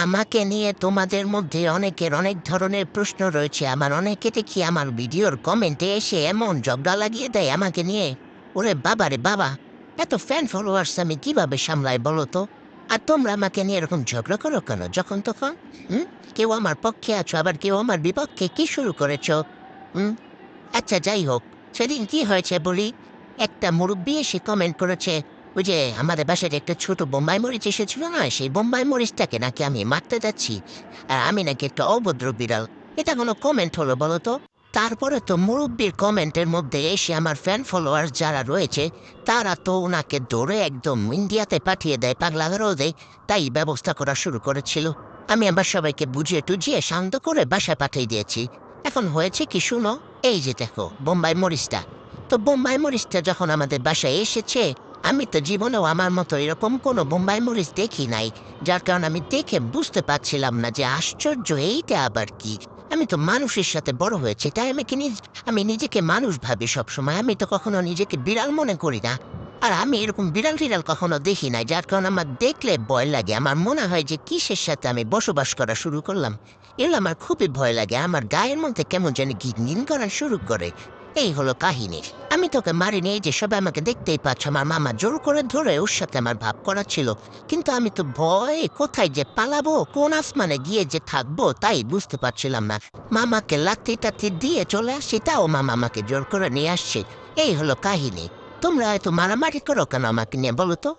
আমাকে নিয়ে তোমাদের মধ্যে অনেকের অনেক ধরনের প্রশ্ন রয়েছে। আমার অনেকে দেখি আমার ভিডিওর কমেন্টে এসে এমন ঝগড়া লাগিয়ে দেয় আমাকে নিয়ে। ওরে বাবা রে বাবা! এত ফ্যান ফলোয়ার্স আমি কিভাবে সামলাই বলো তো? আর তোমরা আমাকে নিয়ে এরকম ঝগড়া করো কেন যখন তখন? হুম? কেউ আমার পক্ষে আছো, আবার কেউ আমার বিপক্ষে। কি শুরু করেছো? হুম? আচ্ছা, যাই হোক, সেদিন কি হয়েছে বলি। একটা মুরব্বি এসে কমেন্ট করেছে, ওই যে আমাদের বাসায় যে একটা ছোট বোম্বাই মরিচ এসেছিল না, সেই বোম্বাই মরিচটাকে নাকি আমি মারতে যাচ্ছি, আর আমি নাকি একটা অভদ্র বিড়াল। এটা কোনো কমেন্ট হলো বলো তো? তারপরে তো মুরব্বির কমেন্টের মধ্যে এসে আমার ফ্যান ফলোয়ার যারা রয়েছে, তারা তো ওনাকে ধরে একদম ইন্ডিয়াতে পাঠিয়ে দেয়, পাগলা ধরেও দেয়। তাই ব্যবস্থা করা শুরু করেছিল। আমি আবার সবাইকে বুঝিয়ে টুজিয়ে শান্ত করে বাসায় পাঠিয়ে দিয়েছি। এখন হয়েছে কি শুনো। এই যে দেখো বোম্বাই মরিচটা। তো বোম্বাই মরিচটা যখন আমাদের বাসায় এসেছে, আমি তো জীবনেও আমার মতো এরকম কোনো বোম্বাই মরিচ দেখি নাই। যার কারণে আমি দেখে বুঝতে পারছিলাম না যে আশ্চর্য এইটা আবার কি। আমি তো মানুষের সাথে বড় হয়েছি, তাই আমি নিজেকে মানুষ ভাবি সবসময়। আমি তো কখনো নিজেকে বিড়াল মনে করি না। আর আমি এরকম বিড়াল টিড়াল কখনো দেখি নাই, যার কারণে আমার দেখলে ভয় লাগে। আমার মনে হয় যে কিসের সাথে আমি বসবাস করা শুরু করলাম। এগুলো আমার খুবই ভয় লাগে। আমার গায়ের মধ্যে কেমন জানি ঘিনঘিন করা শুরু করে। এই হলো কাহিনী। আমি তোকে মারিনি, এই যে সবাই আমাকে দেখতেই পাচ্ছ। আমার মামা জোর করে ধরে ওর সাথে আমার ভাব করা ছিল। কিন্তু আমি তো ভয়ে কোথায় যে পালাবো, কোন আসমানে গিয়ে যে থাকবো তাই বুঝতে পারছিলাম না। মামাকে লাথি টাথি দিয়ে চলে আসছি, তাও মামা আমাকে জোর করে নিয়ে আসছে। এই হলো কাহিনী। তোমরা এত মারামারি করো কেন আমাকে নিয়ে বলো তো?